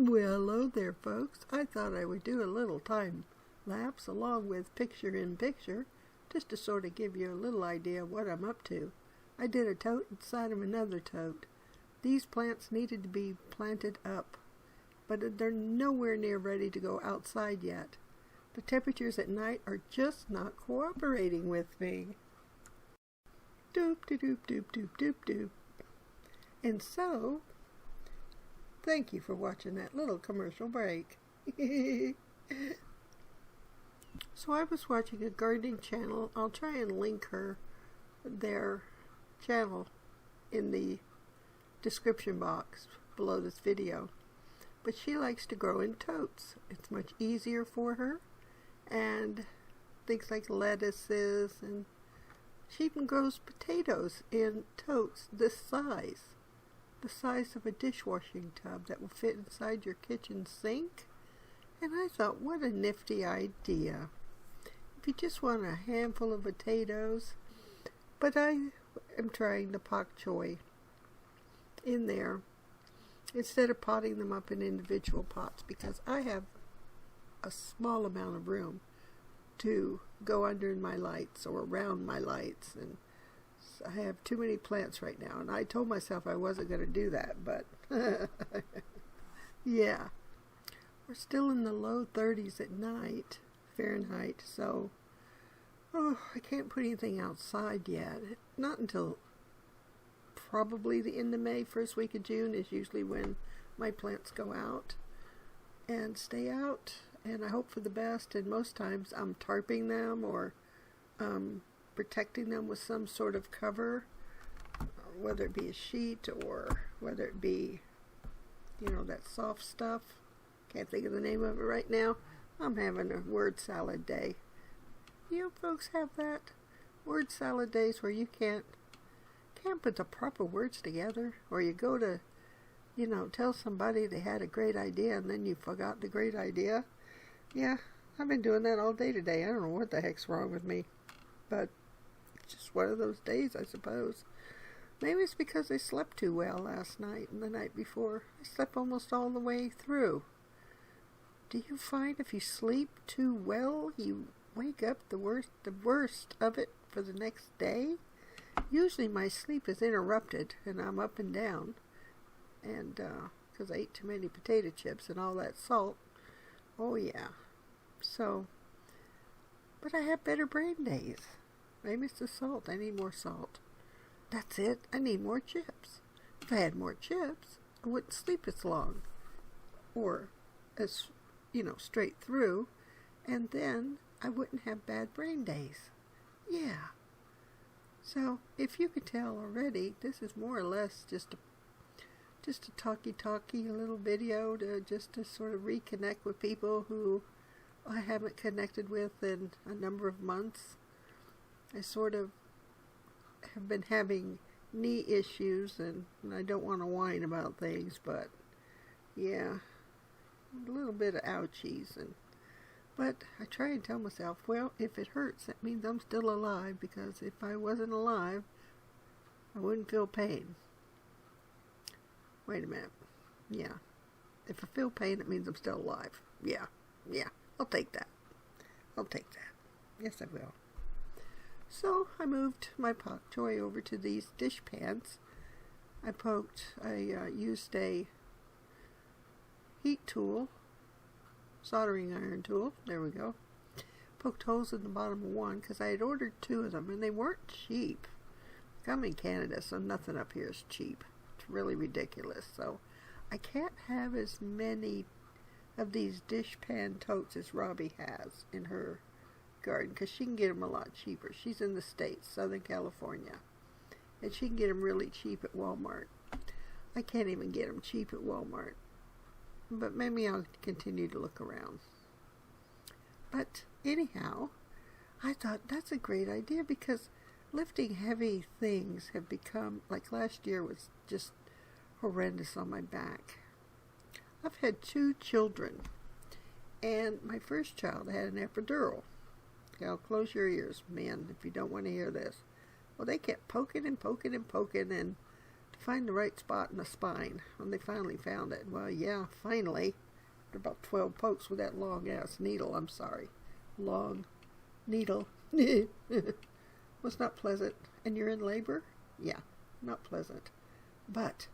Well, hello there, folks. I thought I would do a little time lapse along with picture-in-picture just to sort of give you a little idea of what I'm up to. I did a tote inside of another tote. These plants needed to be planted up, but they're nowhere near ready to go outside yet. The temperatures at night are just not cooperating with me. Doop, doop, doop, doop, doop, doop, doop. And so, thank you for watching that little commercial break. So I was watching a gardening channel. I'll try and link their channel in the description box below this video. But she likes to grow in totes. It's much easier for her. And things like lettuces, and she even grows potatoes in totes this size. The size of a dishwashing tub that will fit inside your kitchen sink. And I thought, what a nifty idea. If you just want a handful of potatoes, but I am trying the pak choi in there instead of potting them up in individual pots, because I have a small amount of room to go under my lights or around my lights, and I have too many plants right now, and I told myself I wasn't going to do that, but yeah. We're still in the low 30s at night, Fahrenheit, so I can't put anything outside yet. Not until probably the end of May, first week of June is usually when my plants go out and stay out, and I hope for the best, and most times I'm tarping them or protecting them with some sort of cover, whether it be a sheet or whether it be, that soft stuff. Can't think of the name of it right now. I'm having a word salad day. You folks have that? Word salad days where you can't put the proper words together, or you go to, tell somebody they had a great idea and then you forgot the great idea. Yeah, I've been doing that all day today. I don't know what the heck's wrong with me, but it's just one of those days, I suppose. Maybe it's because I slept too well last night and the night before. I slept almost all the way through. Do you find if you sleep too well, you wake up the worst of it for the next day? Usually my sleep is interrupted and I'm up and down, and because I ate too many potato chips and all that salt. Oh yeah. So, but I have better brain days. Maybe it's the salt. I need more salt. That's it. I need more chips. If I had more chips, I wouldn't sleep as long, or as straight through, and then I wouldn't have bad brain days. Yeah. So, if you could tell already, this is more or less just a talky little video just to sort of reconnect with people who I haven't connected with in a number of months. I sort of have been having knee issues, and I don't want to whine about things, but yeah, a little bit of ouchies, but I try and tell myself, well, if it hurts, that means I'm still alive, because if I wasn't alive, I wouldn't feel pain. Wait a minute. Yeah. If I feel pain, it means I'm still alive. Yeah. I'll take that. Yes, I will. So I moved my pak choi over to these dish pans. I used a heat tool, soldering iron tool, there we go. Poked holes in the bottom of one because I had ordered 2 of them and they weren't cheap. I'm in Canada, so nothing up here is cheap. It's really ridiculous. So I can't have as many of these dish pan totes as Robbie has in her garden, because she can get them a lot cheaper. She's in the States, Southern California, and she can get them really cheap at Walmart. I can't even get them cheap at Walmart, but maybe I'll continue to look around. But anyhow, I thought that's a great idea, because lifting heavy things have become, like last year was just horrendous on my back. I've had 2 children, and my first child had an epidural. Now close your ears, men, if you don't want to hear this. Well, they kept poking and to find the right spot in the spine when they finally found it. Well, yeah, finally. After about 12 pokes with that long-ass needle. I'm sorry. Long needle. Was not pleasant. And you're in labor? Yeah, not pleasant. But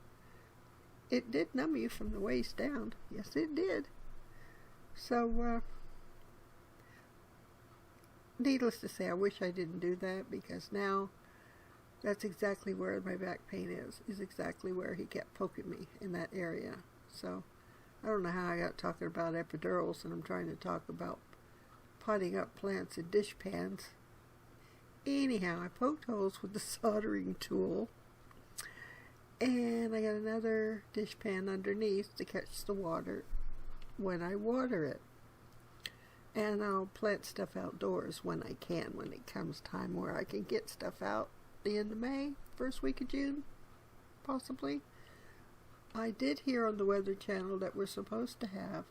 it did numb you from the waist down. Yes, it did. So, needless to say, I wish I didn't do that, because now that's exactly where my back pain is exactly where he kept poking me, in that area. So, I don't know how I got talking about epidurals, and I'm trying to talk about potting up plants in dish pans. Anyhow, I poked holes with the soldering tool, and I got another dish pan underneath to catch the water when I water it. And I'll plant stuff outdoors when I can, when it comes time where I can get stuff out the end of May, first week of June, possibly. I did hear on the Weather Channel that we're supposed to have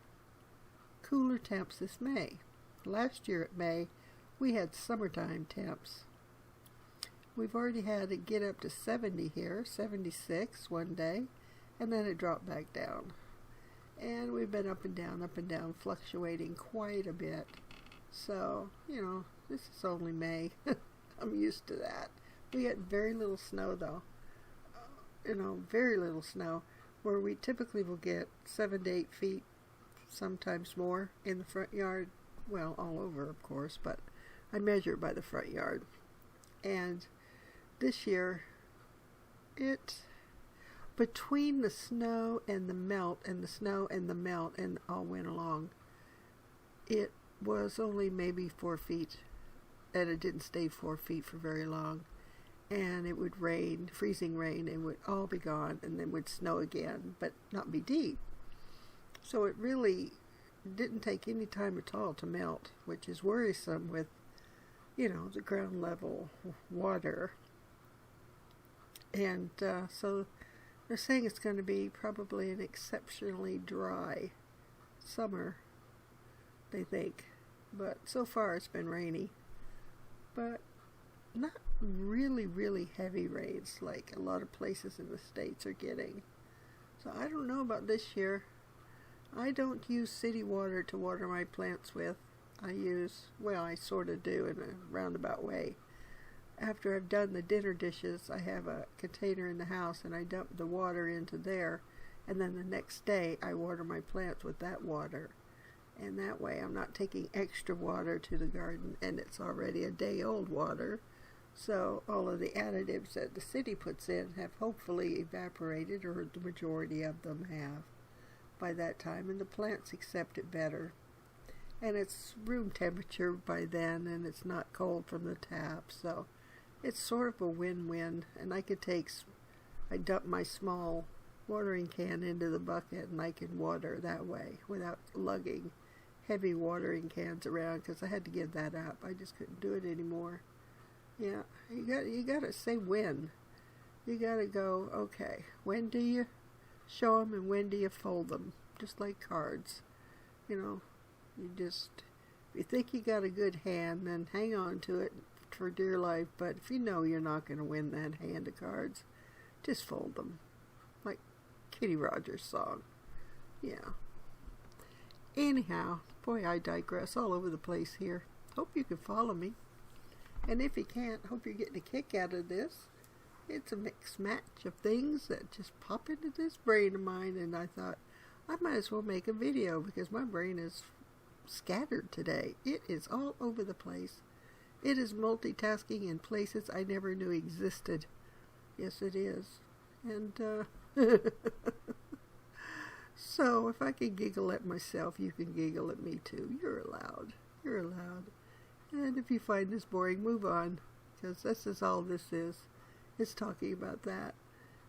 cooler temps this May. Last year at May, we had summertime temps. We've already had it get up to 70 here, 76 one day, and then it dropped back down. And we've been up and down, fluctuating quite a bit. So, this is only May. I'm used to that. We get very little snow, though. Very little snow, where we typically will get 7 to 8 feet, sometimes more, in the front yard. Well, all over, of course, but I measure it by the front yard. And this year, between the snow and the melt, and the snow and the melt, and all went along, it was only maybe 4 feet, and it didn't stay 4 feet for very long. And it would rain, freezing rain, and would all be gone, and then would snow again, but not be deep. So it really didn't take any time at all to melt, which is worrisome with, the ground level water. And so they're saying it's going to be probably an exceptionally dry summer, they think. But so far it's been rainy. But not really, really heavy rains like a lot of places in the States are getting. So I don't know about this year. I don't use city water to water my plants with. I sort of do in a roundabout way. After I've done the dinner dishes, I have a container in the house, and I dump the water into there, and then the next day I water my plants with that water. And that way I'm not taking extra water to the garden, and it's already a day-old water. So all of the additives that the city puts in have hopefully evaporated, or the majority of them have by that time, and the plants accept it better. And it's room temperature by then, and it's not cold from the tap, so it's sort of a win-win. And I dump my small watering can into the bucket, and I can water that way without lugging heavy watering cans around, because I had to give that up. I just couldn't do it anymore. Yeah, you got to say when. You got to go, okay, when do you show them and when do you fold them? Just like cards. If you think you got a good hand, then hang on to it for dear life. But if you know you're not going to win that hand of cards, just fold them. Like Kitty Rogers' song. Yeah. Anyhow, boy, I digress all over the place here. Hope you can follow me. And if you can't, hope you're getting a kick out of this. It's a mixed match of things that just pop into this brain of mine, and I thought I might as well make a video because my brain is scattered today. It is all over the place. It is multitasking in places I never knew existed. Yes, it is. And so if I can giggle at myself, you can giggle at me too. You're allowed. You're allowed. And if you find this boring, move on, because this is all this is. It's talking about that.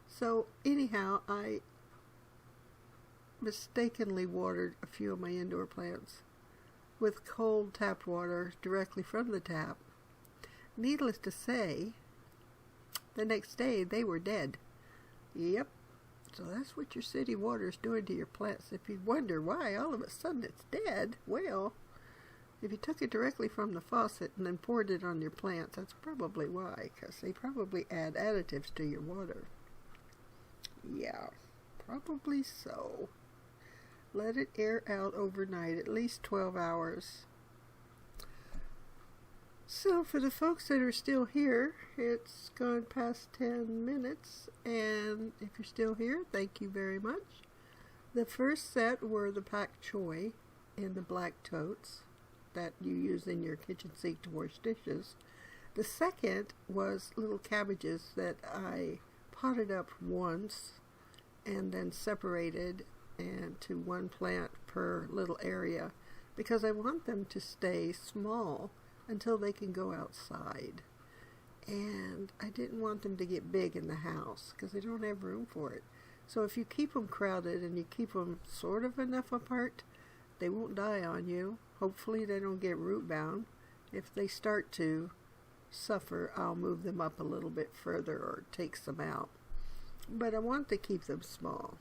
So anyhow, I mistakenly watered a few of my indoor plants with cold tap water directly from the tap. Needless to say, the next day they were dead. Yep. So that's what your city water is doing to your plants. If you wonder why all of a sudden it's dead, well, if you took it directly from the faucet and then poured it on your plants, that's probably why, because they probably add additives to your water. Yeah, probably so. Let it air out overnight, at least 12 hours. So for the folks that are still here, it's gone past 10 minutes, and if you're still here, thank you very much. The first set were the pak choi in the black totes that you use in your kitchen sink to wash dishes. The second was little cabbages that I potted up once and then separated and to one plant per little area because I want them to stay small until they can go outside. And I didn't want them to get big in the house because they don't have room for it. So if you keep them crowded and you keep them sort of enough apart, they won't die on you. Hopefully they don't get root bound. If they start to suffer, I'll move them up a little bit further or take some out. But I want to keep them small.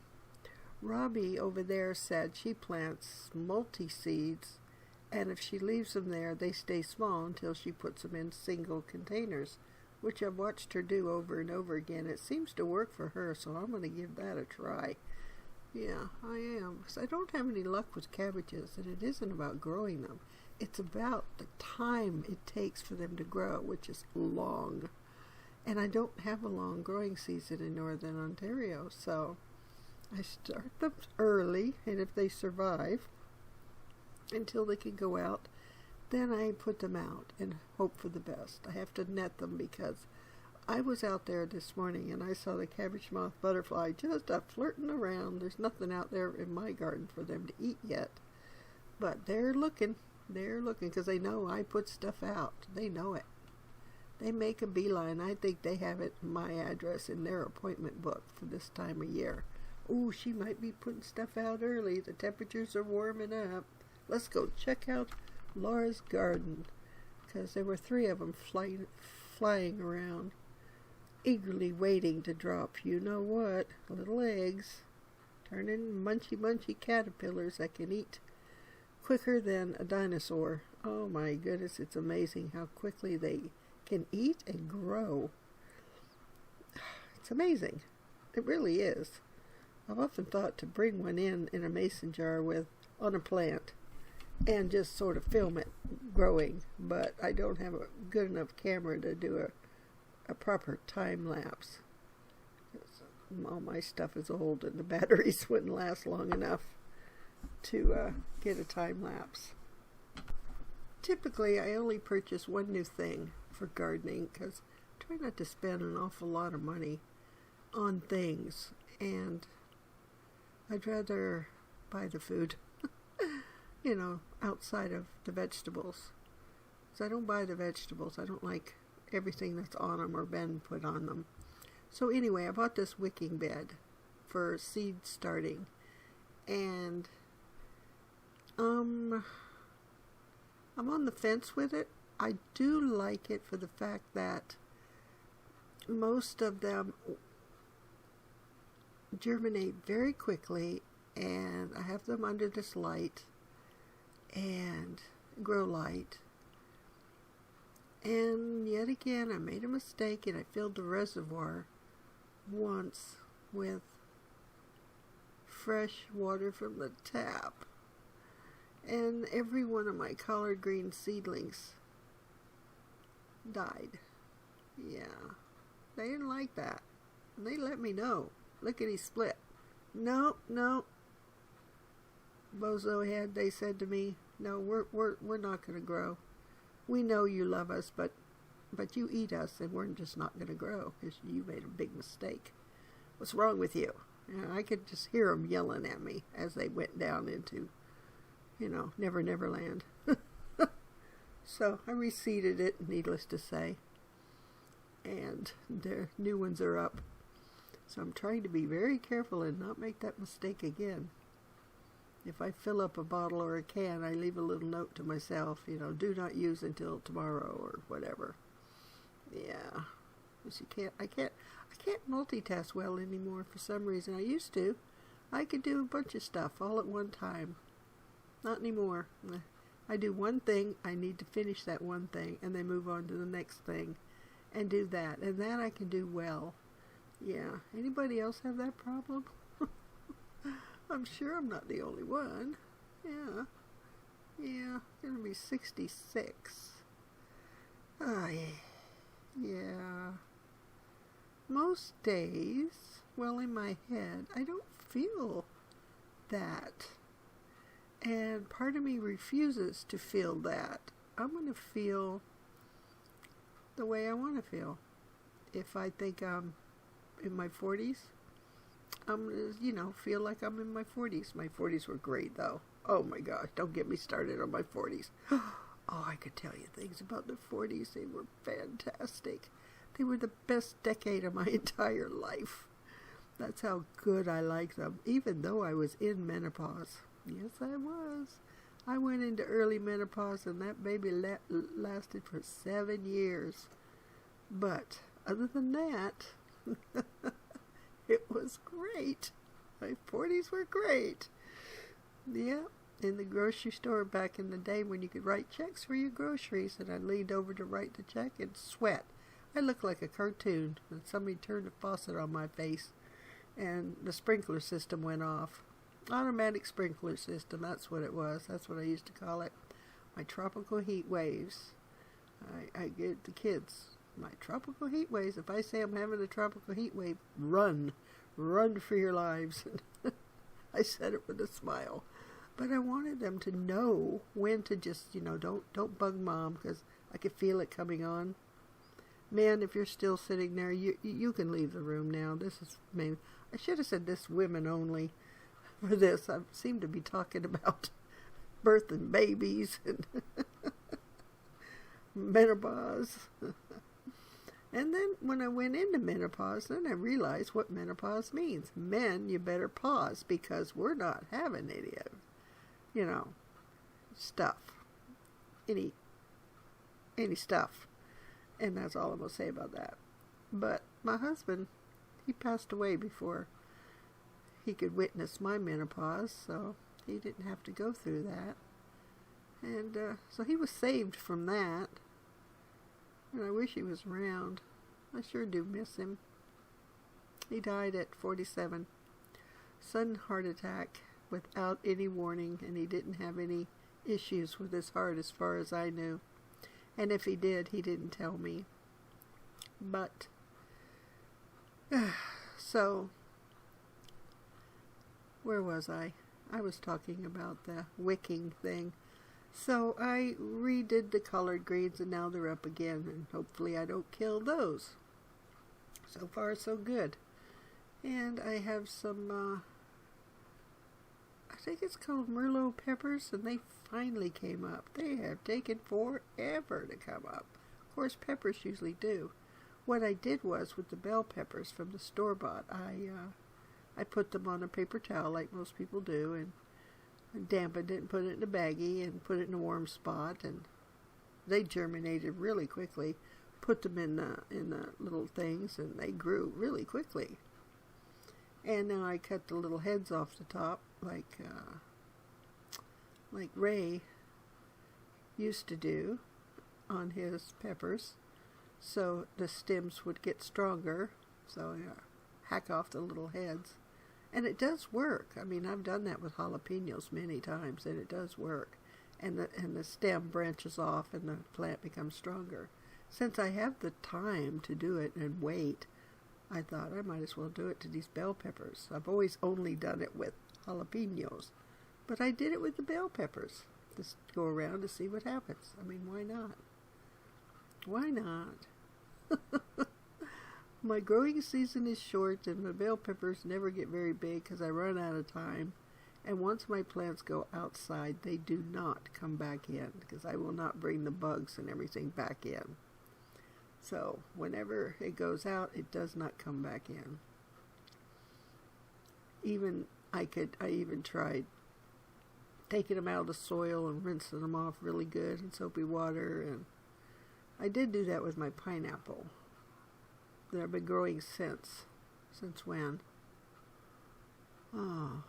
Robbie over there said she plants multi-seeds, and if she leaves them there, they stay small until she puts them in single containers, which I've watched her do over and over again. It seems to work for her, so I'm going to give that a try. Yeah, I am. Because I don't have any luck with cabbages, and it isn't about growing them. It's about the time it takes for them to grow, which is long. And I don't have a long growing season in Northern Ontario, so I start them early, and if they survive until they can go out, then I put them out and hope for the best. I have to net them because I was out there this morning and I saw the cabbage moth butterfly just flirting around. There's nothing out there in my garden for them to eat yet, but they're looking because they know I put stuff out. They know it. They make a beeline. I think they have it, my address, in their appointment book for this time of year. Ooh, she might be putting stuff out early. The temperatures are warming up. Let's go check out Laura's garden, because there were 3 of them flying around, eagerly waiting to drop you know what, little eggs, turning munchy caterpillars that can eat quicker than a dinosaur. Oh my goodness, it's amazing how quickly they can eat and grow. It's amazing. It really is. I've often thought to bring one in a mason jar on a plant and just sort of film it growing, but I don't have a good enough camera to do a proper time lapse. All my stuff is old and the batteries wouldn't last long enough to get a time lapse. Typically I only purchase one new thing for gardening because I try not to spend an awful lot of money on things, and I'd rather buy the food outside of the vegetables. So I don't buy the vegetables. I don't like everything that's on them or been put on them. So anyway, I bought this wicking bed for seed starting, and I'm on the fence with it. I do like it for the fact that most of them germinate very quickly, and I have them under this light and grow light. And yet again, I made a mistake and I filled the reservoir once with fresh water from the tap, and every one of my collard green seedlings died. Yeah, they didn't like that, and they let me know. Lickety split. No, bozo head, they said to me, no, we're not going to grow. We know you love us, but you eat us, and we're just not going to grow because you made a big mistake. What's wrong with you? I could just hear them yelling at me as they went down into, Never Never Land. So I reseeded it, needless to say, and the new ones are up. So I'm trying to be very careful and not make that mistake again. If I fill up a bottle or a can, I leave a little note to myself, do not use until tomorrow or whatever. Yeah, because I can't multitask well anymore for some reason. I used to. I could do a bunch of stuff all at one time. Not anymore. I do one thing, I need to finish that one thing, and then move on to the next thing and do that. And that I can do well. Yeah. Anybody else have that problem? I'm sure I'm not the only one. Yeah. Yeah. Gonna be 66. Oh, yeah. Yeah. Most days, well, in my head, I don't feel that. And part of me refuses to feel that. I'm going to feel the way I want to feel. If I think I'm in my 40s, I'm going to, feel like I'm in my 40s. My 40s were great, though. Oh, my gosh, don't get me started on my 40s. Oh, I could tell you things about the 40s. They were fantastic. They were the best decade of my entire life. That's how good I like them, even though I was in menopause. Yes, I was. I went into early menopause, and that baby lasted for 7 years. But other than that, it was great. My 40s were great. Yeah, in the grocery store back in the day when you could write checks for your groceries, and I leaned over to write the check and sweat. I looked like a cartoon, and somebody turned a faucet on my face, and the sprinkler system went off. Automatic sprinkler system, that's what it was. That's what I used to call it. My tropical heat waves. I give the kids my tropical heat waves. If I say I'm having a tropical heat wave, run. Run for your lives. I said it with a smile. But I wanted them to know when to just, don't bug Mom, because I could feel it coming on. Man, if you're still sitting there, you can leave the room now. This is maybe, I should have said this women only for this. I seem to be talking about birthing babies and menopause. And then when I went into menopause, then I realized what menopause means. Men, you better pause, because we're not having any of, stuff. Any stuff. And that's all I'm going to say about that. But my husband, he passed away before he could witness my menopause, so he didn't have to go through that. And so he was saved from that. And I wish he was around. I sure do miss him. He died at 47. Sudden heart attack without any warning, and he didn't have any issues with his heart as far as I knew. And if he did, he didn't tell me. But, so, where was I? I was talking about the wicking thing. So I redid the colored greens, and now they're up again, and hopefully I don't kill those. So far, so good. And I have some, I think it's called Merlot peppers, and they finally came up. They have taken forever to come up. Of course, peppers usually do. What I did was, with the bell peppers from the store-bought, I put them on a paper towel like most people do, and dampened it and put it in a baggie and put it in a warm spot, and they germinated really quickly. Put them in the little things, and they grew really quickly. And then I cut the little heads off the top, like Ray used to do on his peppers, so the stems would get stronger. So hack off the little heads, and it does work. I mean, I've done that with jalapenos many times, and it does work. And the stem branches off, and the plant becomes stronger. Since I have the time to do it and wait, I thought I might as well do it to these bell peppers. I've always only done it with jalapenos, but I did it with the bell peppers. Just go around to see what happens. I mean, why not? Why not? My growing season is short, and my bell peppers never get very big because I run out of time. And once my plants go outside, they do not come back in, because I will not bring the bugs and everything back in. So whenever it goes out, it does not come back in. I even tried taking them out of the soil and rinsing them off really good in soapy water, and I did do that with my pineapple that I've been growing since. Since when? Oh,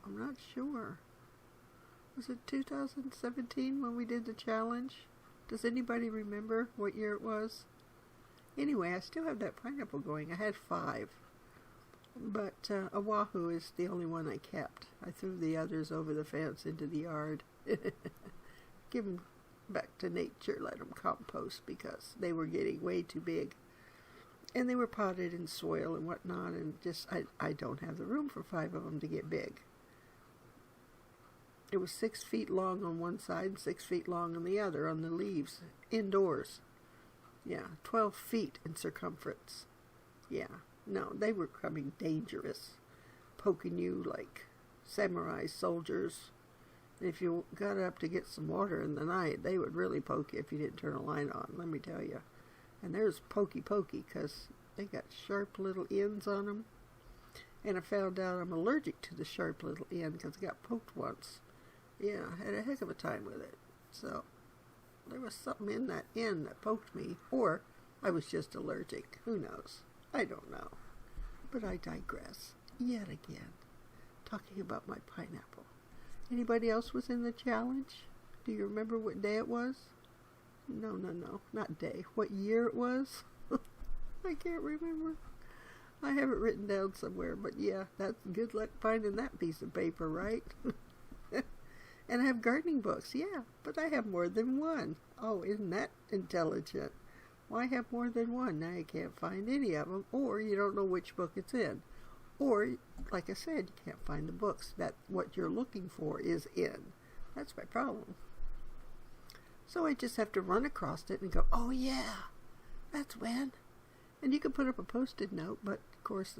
I'm not sure. Was it 2017 when we did the challenge? Does anybody remember what year it was? Anyway, I still have that pineapple going. I had 5. But Oahu is the only one I kept. I threw the others over the fence into the yard. Give them back to nature, let them compost because they were getting way too big. And they were potted in soil and whatnot, and just, I don't have the room for 5 of them to get big. It was 6 feet long on one side and 6 feet long on the other on the leaves, indoors. Yeah, 12 feet in circumference. Yeah, no, they were becoming dangerous, poking you like samurai soldiers. If you got up to get some water in the night, they would really poke you if you didn't turn a light on, let me tell you. And there's pokey, because they got sharp little ends on them. And I found out I'm allergic to the sharp little end because I got poked once. Yeah, I had a heck of a time with it. So, there was something in that end that poked me. Or I was just allergic. Who knows? I don't know. But I digress. Yet again. Talking about my pineapple. Anybody else was in the challenge? Do you remember what day it was? No, not day. What year it was? I can't remember. I have it written down somewhere, but yeah, that's good luck finding that piece of paper, right? And I have gardening books, yeah, but I have more than one. Oh, isn't that intelligent? Why have more than one? Now you can't find any of them, or you don't know which book it's in. Or, like I said, you can't find the books that what you're looking for is in. That's my problem. So I just have to run across it and go, oh yeah, that's when. And you can put up a post-it note, but of course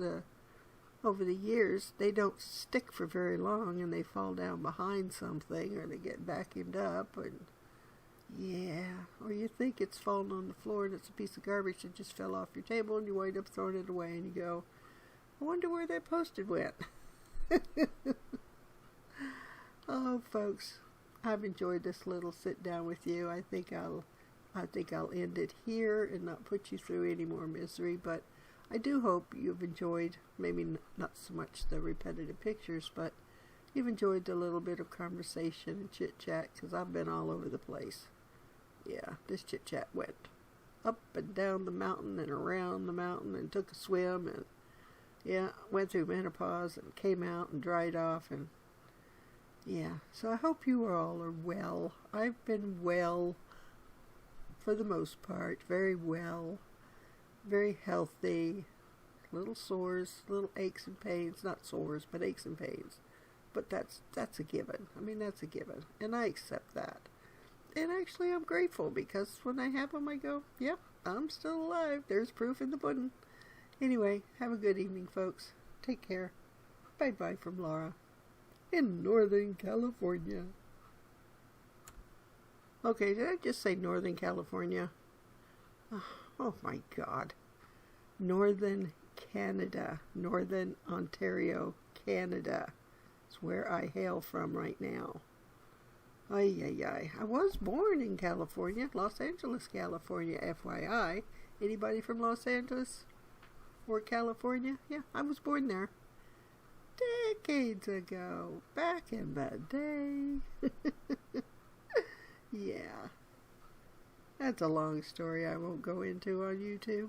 over the years, they don't stick for very long and they fall down behind something or they get vacuumed up. And yeah, or you think it's fallen on the floor and it's a piece of garbage that just fell off your table and you wind up throwing it away and you go, I wonder where that post-it went. Oh, folks. I've enjoyed this little sit down with you. I think I'll end it here and not put you through any more misery, but I do hope you've enjoyed, maybe not so much the repetitive pictures, but you've enjoyed the little bit of conversation and chit-chat, because I've been all over the place. Yeah, this chit-chat went up and down the mountain and around the mountain and took a swim and, yeah, went through menopause and came out and dried off and yeah, so I hope you all are well. I've been well for the most part, very well, very healthy, little sores, little aches and pains, not sores, but aches and pains. But that's a given. I mean, that's a given, and I accept that. And actually, I'm grateful because when I have them, I go, yep, I'm still alive. There's proof in the pudding. Anyway, have a good evening, folks. Take care. Bye-bye from Laura. In Northern California. Okay, did I just say Northern California? Oh my God. Northern Canada. Northern Ontario, Canada. It's where I hail from right now. Ay. I was born in California, Los Angeles, California, FYI. Anybody from Los Angeles or California? Yeah, I was born there. Decades ago, back in the day. Yeah. That's a long story I won't go into on YouTube.